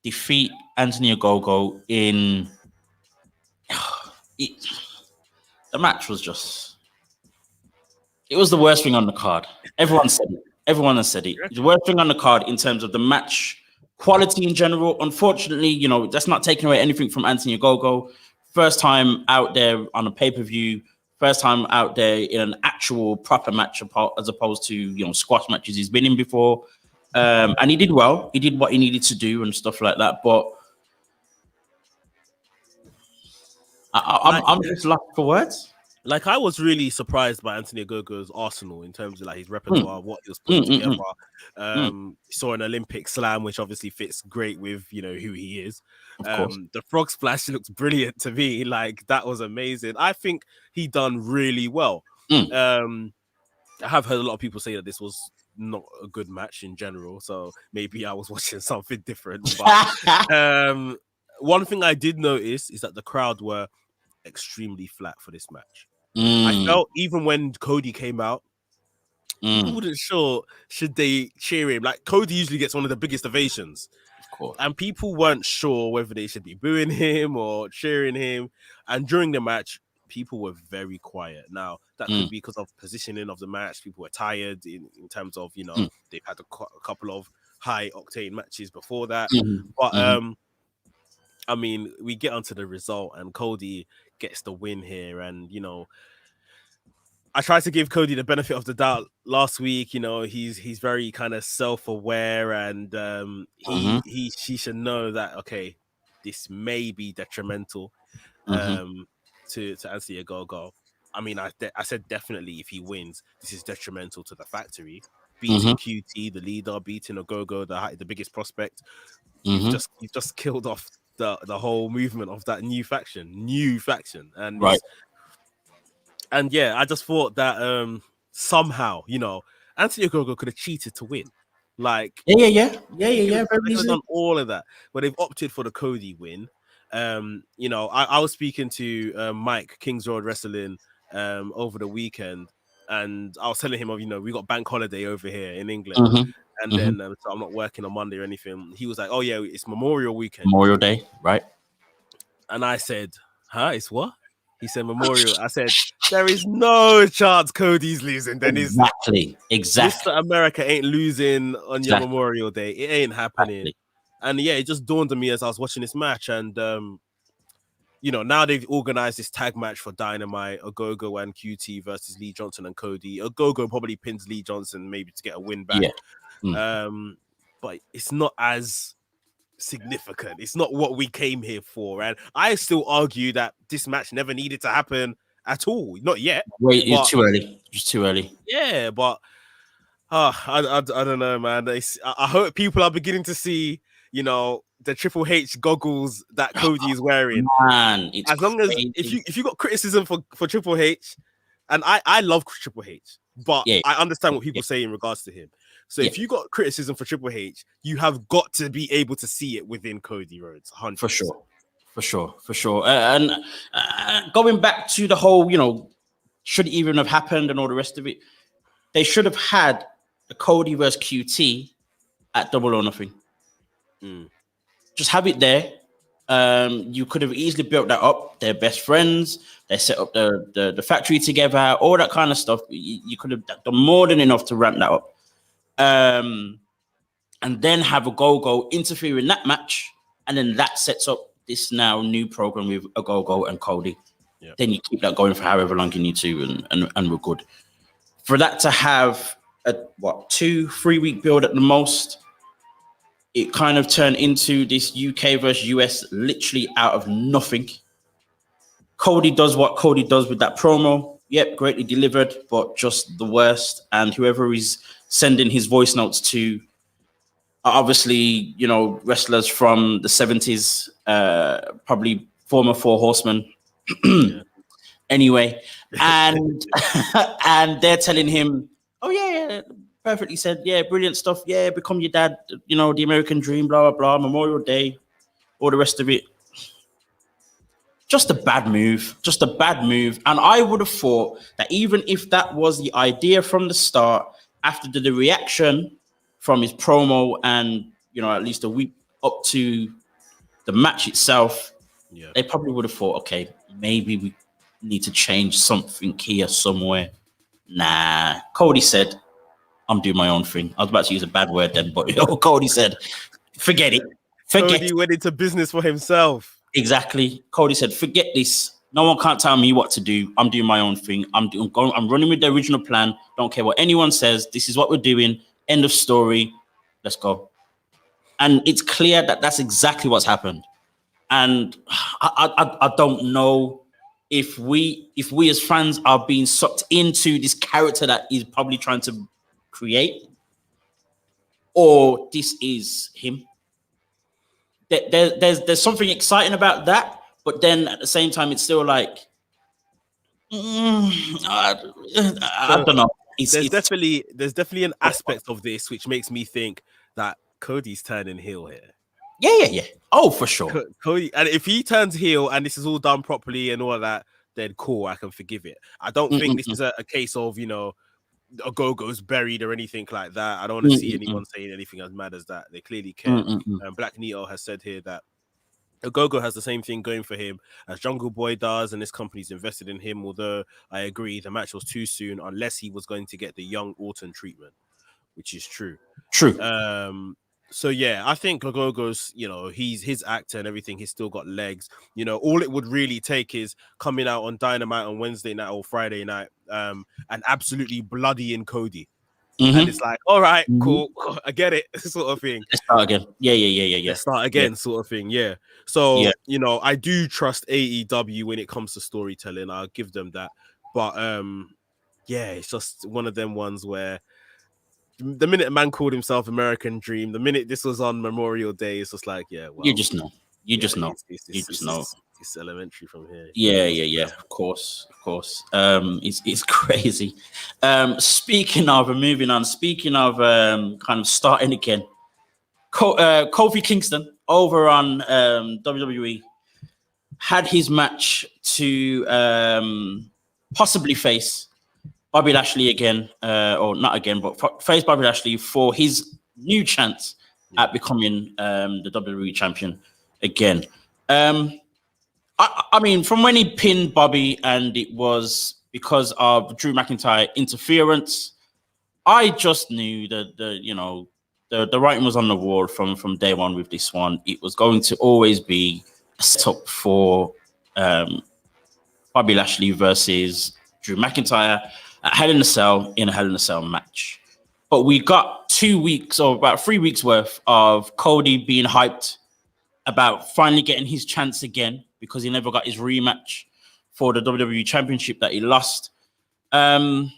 defeat Anthony Ogogo in. The match was just. It was the worst thing on the card. Everyone said it. Everyone has said it. The worst thing on the card in terms of the match quality in general. Unfortunately, that's not taking away anything from Anthony Ogogo. First time out there on a pay-per-view. First time out there in an actual proper match, as opposed to squash matches he's been in before. And he did well. He did what he needed to do and stuff like that. But I'm just lost for words. Like, I was really surprised by Anthony Ogogo's arsenal in terms of like his repertoire, what he was putting together. Saw an Olympic slam, which obviously fits great with who he is. The frog splash looks brilliant to me. Like, that was amazing. I think he done really well. I have heard a lot of people say that this was not a good match in general, so maybe I was watching something different. But one thing I did notice is that the crowd were extremely flat for this match. I felt even when Cody came out, people wasn't sure should they cheer him. Like, Cody usually gets one of the biggest ovations, of course, and people weren't sure whether they should be booing him or cheering him. And during the match, people were very quiet. Now, that could be because of positioning of the match. People were tired in terms of they've had a couple of high octane matches before that. But I mean, we get onto the result, and Cody gets the win here. And I tried to give Cody the benefit of the doubt last week. He's very kind of self-aware, and he should know that this may be detrimental to Anthony Ogogo. I mean, I said definitely if he wins, this is detrimental to the factory. Beating QT, the leader, beating Ogogo, the biggest prospect. You've just killed off the whole movement of that new faction, and right. And yeah, I just thought that somehow Anthony Ogogo could have cheated to win. Like, yeah. They could have done all of that, but they've opted for the Cody win. I was speaking to Mike, Kings Road Wrestling, over the weekend, and I was telling him we got bank holiday over here in England, and then so I'm not working on Monday or anything. He was like, "Oh yeah, it's Memorial Weekend, Memorial Day, right?" And I said, "Huh? It's what?" He said, "Memorial." I said, "There is no chance Cody's losing. Then exactly. Mr. America ain't losing on your Memorial Day. It ain't happening." Exactly. And yeah, it just dawned on me as I was watching this match, and now they've organized this tag match for Dynamite, Ogogo and QT versus Lee Johnson and Cody. Ogogo probably pins Lee Johnson maybe to get a win back. Yeah. But it's not as significant. It's not what we came here for. And I still argue that this match never needed to happen at all. Not yet. Wait, it's too early. It's too early. Yeah, but I don't know, man. I hope people are beginning to see, the Triple H goggles that Cody is wearing. Man, it's as long crazy. As if you got criticism for Triple H, and I love Triple H, but I understand what people say in regards to him. So if you got criticism for Triple H, you have got to be able to see it within Cody Rhodes. 100%. For sure. And going back to the whole, should it even have happened and all the rest of it, they should have had a Cody versus QT at Double or Nothing. Just have it there. You could have easily built that up. They're best friends. They set up the factory together, all that kind of stuff. You could have done more than enough to ramp that up. And then have Ogogo interfere in that match, and then that sets up this now new program with Ogogo and Cody. Yeah. Then you keep that going for however long you need to, and we're good. For that to have a 2-3 week build at the most, it kind of turned into this UK versus US literally out of nothing. Cody does what Cody does with that promo. Yep, greatly delivered, but just the worst. And whoever is sending his voice notes to are obviously, wrestlers from the 70s, probably former Four Horsemen. Yeah. Anyway, and and they're telling him, oh yeah, perfectly said, yeah, brilliant stuff, yeah, become your dad, the American dream, blah blah blah, Memorial Day, all the rest of it. Just a bad move, and I would have thought that even if that was the idea from the start, after the reaction from his promo and at least a week up to the match itself, they probably would have thought, okay, maybe we need to change something here somewhere. Nah, Cody said, I'm doing my own thing. I was about to use a bad word then, but Cody said, forget it. Cody went into business for himself. Exactly. Cody said, forget this. No one can't tell me what to do. I'm doing my own thing. I'm running with the original plan. Don't care what anyone says. This is what we're doing. End of story. Let's go. And it's clear that that's exactly what's happened. And I don't know if we as fans are being sucked into this character that he's probably trying to create, or this is him. There's something exciting about that, but then at the same time, it's still like, I don't know. There's definitely an aspect of this which makes me think that Cody's turning heel here. Yeah. Oh, for sure. Cody, and if he turns heel and this is all done properly and all of that, then cool, I can forgive it. I don't think this is a case of, a Go-Go's buried or anything like that. I don't want to see anyone saying anything as mad as that. They clearly care. Black Nito has said here that Go-Go has the same thing going for him as Jungle Boy does, and this company's invested in him, although I agree the match was too soon unless he was going to get the young Orton treatment, which is true. So yeah, I think Gogo's, he's his actor and everything. He's still got legs. All it would really take is coming out on Dynamite on Wednesday night or Friday night, and absolutely bloodying Cody. And it's like, all right, cool, I get it, sort of thing. Let's start again. Yeah. Let's start again, sort of thing. Yeah. So I do trust AEW when it comes to storytelling. I'll give them that. But it's just one of them ones where the minute a man called himself American Dream, the minute this was on Memorial Day, it's just like, well, you just know. You just know. It's elementary from here. Yeah. Of course. It's crazy. Speaking of moving on, kind of starting again, Kofi Kingston over on WWE had his match to possibly face Bobby Lashley again, or not again, but face Bobby Lashley for his new chance at becoming the WWE champion again. I mean, from when he pinned Bobby and it was because of Drew McIntyre interference, I just knew that the writing was on the wall from day one with this one. It was going to always be a setup for Bobby Lashley versus Drew McIntyre at Hell in a Cell in a Hell in a Cell match. But we got 2 weeks or about 3 weeks worth of Cody being hyped about finally getting his chance again because he never got his rematch for the WWE Championship that he lost. Was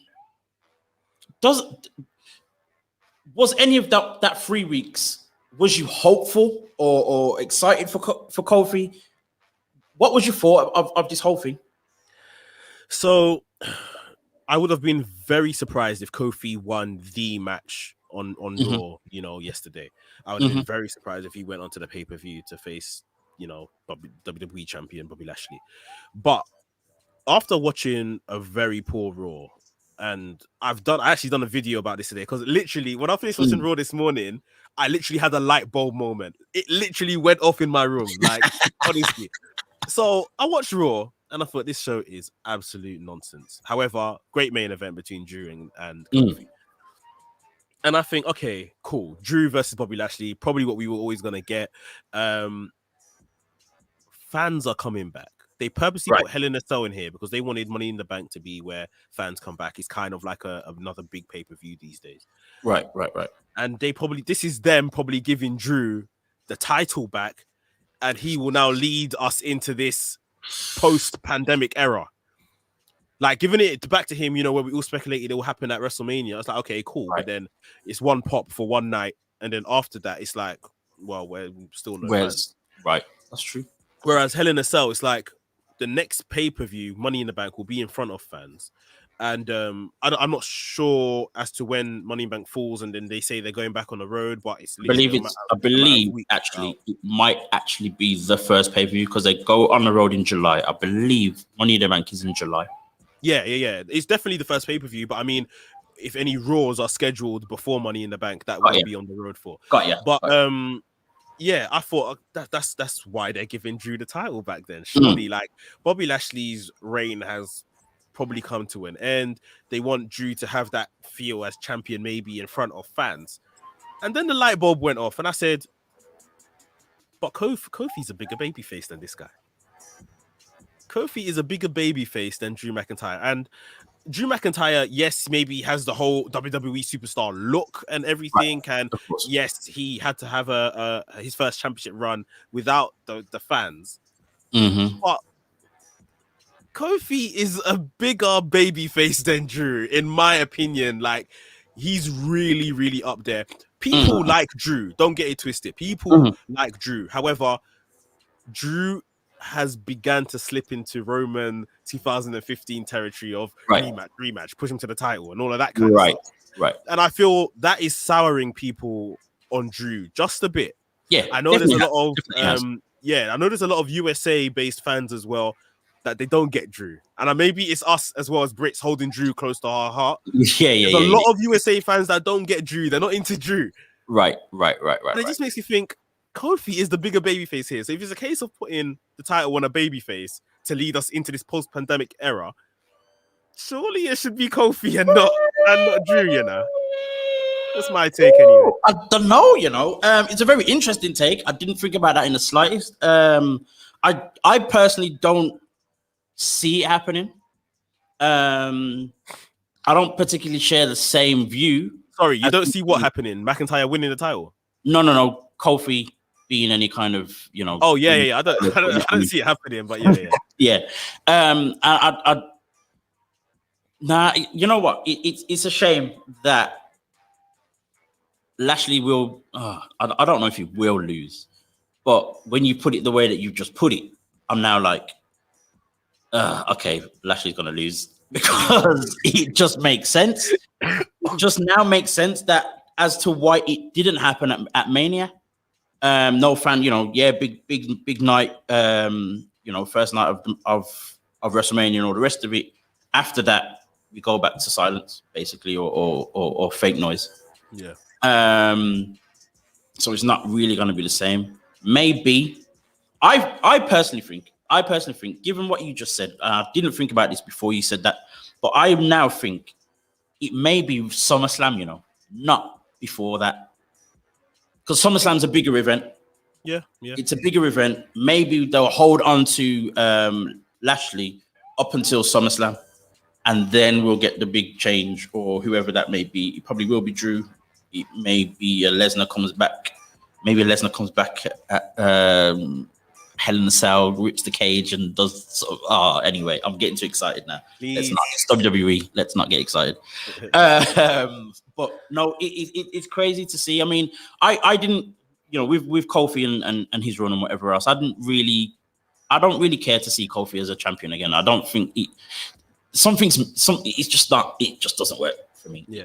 any of that 3 weeks, was you hopeful or excited for Kofi? What was your thought of this whole thing? So I would have been very surprised if Kofi won the match on Raw, yesterday. I would have been very surprised if he went onto the pay-per-view to face, WWE champion Bobby Lashley. But after watching a very poor Raw, and I actually done a video about this today, because literally when I finished watching Raw this morning, I literally had a light bulb moment. It literally went off in my room, like honestly. So I watched Raw and I thought this show is absolute nonsense. However, great main event between Drew and Kofi. And I think, okay, cool. Drew versus Bobby Lashley, probably what we were always going to get. Fans are coming back. They purposely Right. put Hell in a Cell in here because they wanted Money in the Bank to be where fans come back. It's kind of like another big pay-per-view these days. Right. And this is them probably giving Drew the title back, and he will now lead us into this post-pandemic era. Like giving it back to him, where we all speculated it will happen at WrestleMania. I was like, okay, cool. Right. But then it's one pop for one night. And then after that, it's like, well, we're still no fans. Right. That's true. Whereas Hell in a Cell, it's like the next pay-per-view, Money in the Bank, will be in front of fans. And I'm not sure as to when Money in the Bank falls, and then they say they're going back on the road, but it's I believe it might actually be the first pay-per-view because they go on the road in July. I believe Money in the Bank is in July. Yeah. It's definitely the first pay-per-view, but I mean, if any Raws are scheduled before Money in the Bank, that will be on the road for. But yeah, I thought that's why they're giving Drew the title back then. Surely, like Bobby Lashley's reign has probably come to an end. They want Drew to have that feel as champion, maybe in front of fans. And then the light bulb went off, and I said, "But Kofi's a bigger babyface than this guy. Kofi is a bigger babyface than Drew McIntyre." And Drew McIntyre, yes, maybe has the whole WWE superstar look and everything. Right. And yes, he had to have his first championship run without the fans. But Kofi is a bigger babyface than Drew, in my opinion. Like, he's really, really up there. People like Drew. Don't get it twisted. People like Drew. However, Drew has begun to slip into Roman 2015 territory of rematch, push him to the title and all of that kind of stuff. Right. And I feel that is souring people on Drew just a bit. Yeah. I know there's a lot of I know there's a lot of USA based fans as well that they don't get Drew. And maybe it's us as well as Brits holding Drew close to our heart. There's a lot of USA fans that don't get Drew. They're not into Drew. Right. And it just makes you think Kofi is the bigger babyface here. So if it's a case of putting the title on a babyface to lead us into this post-pandemic era, surely it should be Kofi and not Drew, That's my take anyway. I don't know, it's a very interesting take. I didn't think about that in the slightest. I personally don't see it happening. I don't particularly share the same view. Sorry, you don't see what happening? McIntyre winning the title? No. Kofi being any kind of, Oh yeah. I don't see it happening, but yeah. Nah, you know what? It's a shame that Lashley will. I don't know if he will lose, but when you put it the way that you just put it, I'm now like, okay, Lashley's gonna lose because it just makes sense. It just now makes sense that as to why it didn't happen at Mania. No fan, big night. First night of WrestleMania and all the rest of it. After that, we go back to silence, basically, or fake noise. Yeah. So it's not really going to be the same. Maybe. I personally think, given what you just said, I didn't think about this before you said that, but I now think it may be SummerSlam, not before that. Because SummerSlam's a bigger event. Yeah. It's a bigger event. Maybe they'll hold on to Lashley up until SummerSlam, and then we'll get the big change, or whoever that may be. It probably will be Drew. It may be Lesnar comes back. Maybe Lesnar comes back at Hell in a Cell, rips the cage, and does. Anyway, I'm getting too excited now. It's WWE. Let's not get excited. But no, it's crazy to see. I mean, I didn't, with Kofi and his run and whatever else, I don't really care to see Kofi as a champion again. I don't think it's just not. It just doesn't work for me. Yeah.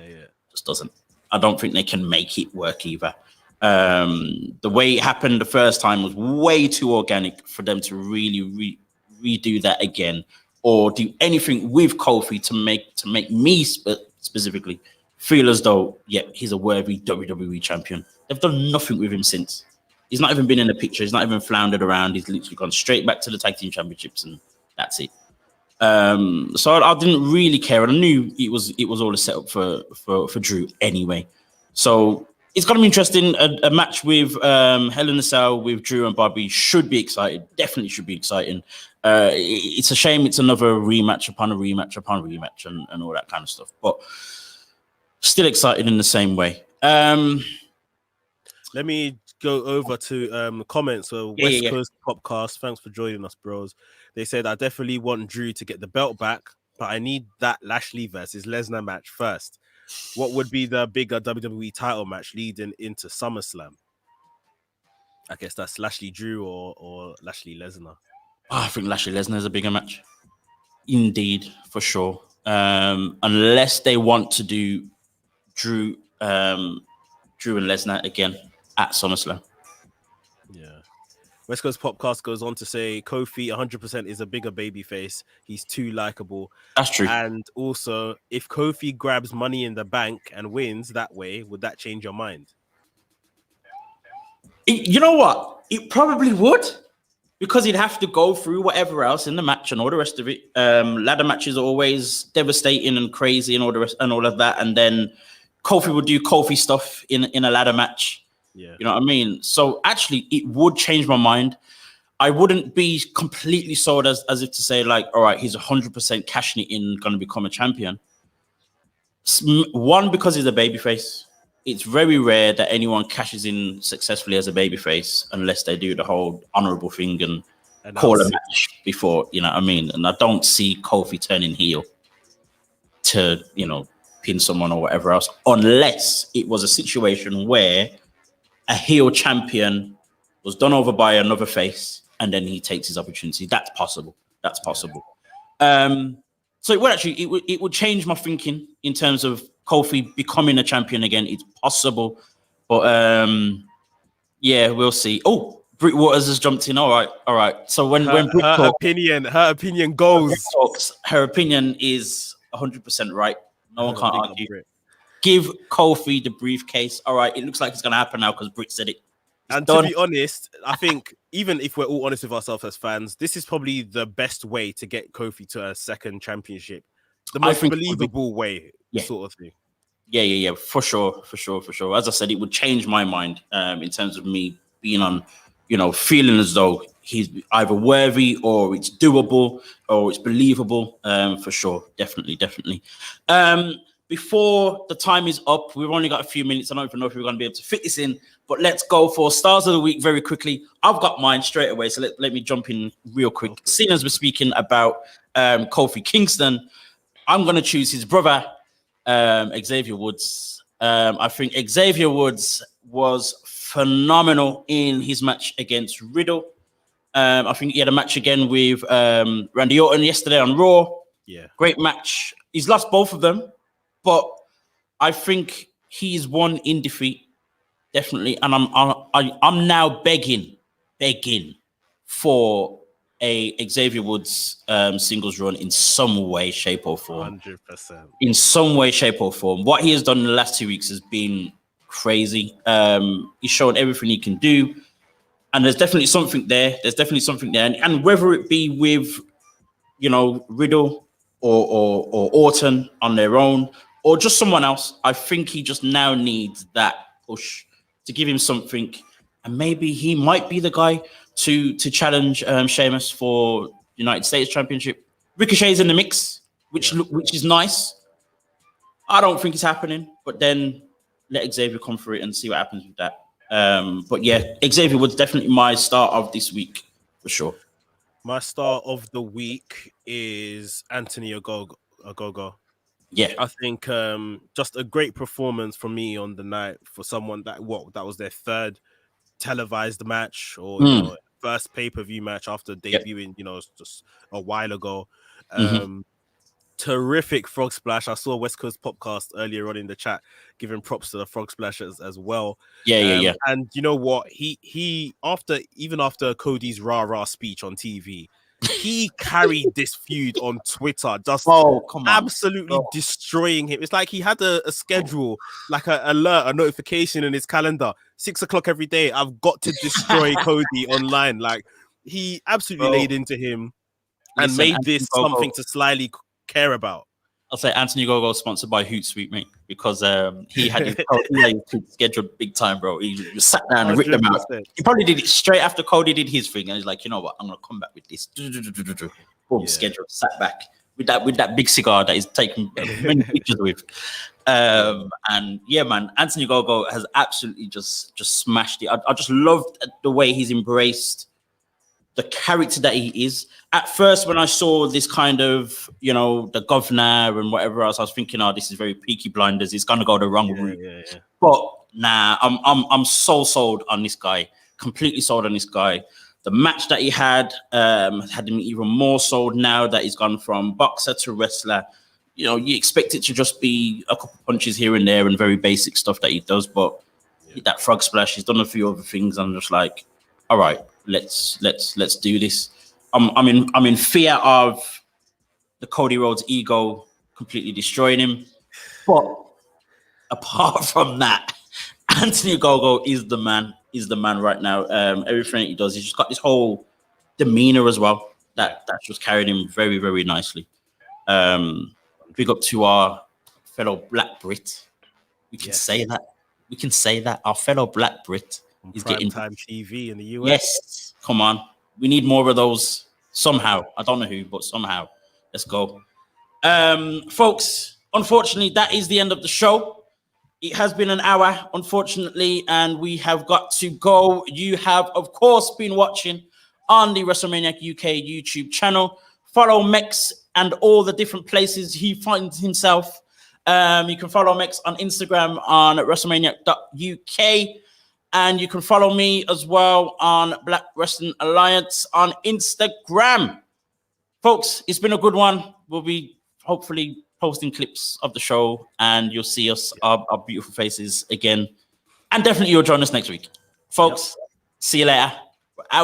Just doesn't. I don't think they can make it work either. The way it happened the first time was way too organic for them to really redo that again, or do anything with Kofi to make me specifically feel as though, he's a worthy WWE champion. They've done nothing with him since. He's not even been in the picture. He's not even floundered around. He's literally gone straight back to the tag team championships, and that's it. So I didn't really care, and I knew it was all a setup for Drew anyway. So It's going to be interesting. A match with Hell in a Cell with Drew and Bobby should be exciting. Definitely should be exciting. It's a shame it's another rematch upon a rematch upon a rematch and all that kind of stuff. But still excited in the same way. Let me go over to comments. So West Coast Popcast, thanks for joining us, bros. They said, I definitely want Drew to get the belt back, but I need that Lashley versus Lesnar match first. What would be the bigger WWE title match leading into SummerSlam? I guess that's Lashley Drew or Lashley Lesnar. I think Lashley Lesnar is a bigger match. Indeed, for sure. Unless they want to do Drew and Lesnar again at SummerSlam. Yeah. West Coast Popcast goes on to say Kofi 100% is a bigger babyface. He's too likable. That's true. And also, if Kofi grabs Money in the Bank and wins that way, would that change your mind? You know what? It probably would, because he'd have to go through whatever else in the match and all the rest of it. Ladder matches are always devastating and crazy and all the rest and all of that. And then Kofi would do Kofi stuff in a ladder match. Yeah, you know what I mean? So actually, it would change my mind. I wouldn't be completely sold as if to say, like, all right, he's 100% cashing it in, going to become a champion. One, because he's a babyface. It's very rare that anyone cashes in successfully as a babyface unless they do the whole honorable thing and call a match before, you know what I mean? And I don't see Kofi turning heel to, pin someone or whatever else, unless it was a situation where a heel champion was done over by another face, and then he takes his opportunity. That's possible. So it would actually it would change my thinking in terms of Kofi becoming a champion again. It's possible, but we'll see. Oh, Britt Waters has jumped in. All right. So when Britt talks, her opinion goes. Her opinion is 100% right. No one can't argue. Give Kofi the briefcase. All right, it looks like it's going to happen now because Britt said it. And to be honest, I think even if we're all honest with ourselves as fans, this is probably the best way to get Kofi to a second championship. The most believable way, sort of thing. Yeah, for sure. As I said, it would change my mind in terms of me being on, feeling as though he's either worthy or it's doable or it's believable. For sure, definitely. Before the time is up, we've only got a few minutes. I don't even know if we're going to be able to fit this in, but let's go for Stars of the Week very quickly. I've got mine straight away, so let me jump in real quick. Okay. Seeing as we're speaking about Kofi Kingston, I'm going to choose his brother, Xavier Woods. I think Xavier Woods was phenomenal in his match against Riddle. I think he had a match again with Randy Orton yesterday on Raw. Yeah, great match. He's lost both of them. But I think he's won in defeat, definitely. And I'm now begging for a Xavier Woods singles run in some way, shape, or form. 100%. In some way, shape, or form. What he has done in the last 2 weeks has been crazy. He's shown everything he can do. And there's definitely something there. And whether it be with, Riddle or Orton on their own, or just someone else, I think he just now needs that push to give him something. And maybe he might be the guy to challenge Sheamus for United States Championship. Ricochet's in the mix, which is nice. I don't think it's happening, but then let Xavier come through it and see what happens with that. But yeah, Xavier was definitely my star of this week, for sure. My star of the week is Anthony Ogogo. Yeah, I think just a great performance from me on the night for someone that was their third televised match or first pay-per-view match after debuting, just a while ago. Terrific frog splash. I saw West Coast Popcast earlier on in the chat giving props to the frog splash as well. Yeah. And you know what? He after Cody's rah-rah speech on TV, he carried this feud on Twitter, just absolutely destroying him. It's like he had a schedule, like a alert, a notification in his calendar, 6 o'clock every day. I've got to destroy Cody online. Like, he absolutely laid into him and made this something to slyly care about. I'll say Anthony Gogo sponsored by Hootsuite, mate, because he had his scheduled big time, bro. He just sat down and ripped them out. He probably did it straight after Cody did his thing, and he's like, you know what, I'm gonna come back with this. Boom, scheduled, sat back with that big cigar that he's taking many pictures with. And yeah, man, Anthony Gogo has absolutely just smashed it. I just loved the way he's embraced the character that he is. At first, when I saw this kind of, the governor and whatever else, I was thinking, oh, this is very Peaky Blinders. It's gonna go the wrong route. Yeah. But nah, I'm so sold on this guy. Completely sold on this guy. The match that he had him even more sold now that he's gone from boxer to wrestler. You expect it to just be a couple punches here and there and very basic stuff that he does, but that frog splash, he's done a few other things. I'm just like, all right, let's do this. I'm in fear of the Cody Rhodes ego completely destroying him. But apart from that, Anthony Gogo is the man right now. Everything he does, he's just got this whole demeanor as well that's just carried him very, very nicely. Big up to our fellow Black Brit. We can say that. Our fellow Black Brit is getting time TV in the US. Yes, come on. We need more of those somehow. I don't know who, but somehow. Let's go. Folks, unfortunately, that is the end of the show. It has been an hour, unfortunately, and we have got to go. You have, of course, been watching on the WrestleManiac UK YouTube channel. Follow Mex and all the different places he finds himself. You can follow Mex on Instagram on WrestleManiac.uk. And you can follow me as well on Black Wrestling Alliance on Instagram. Folks, it's been a good one. We'll be hopefully posting clips of the show and you'll see us, our beautiful faces again. And definitely you'll join us next week. Folks, see you later. We're out.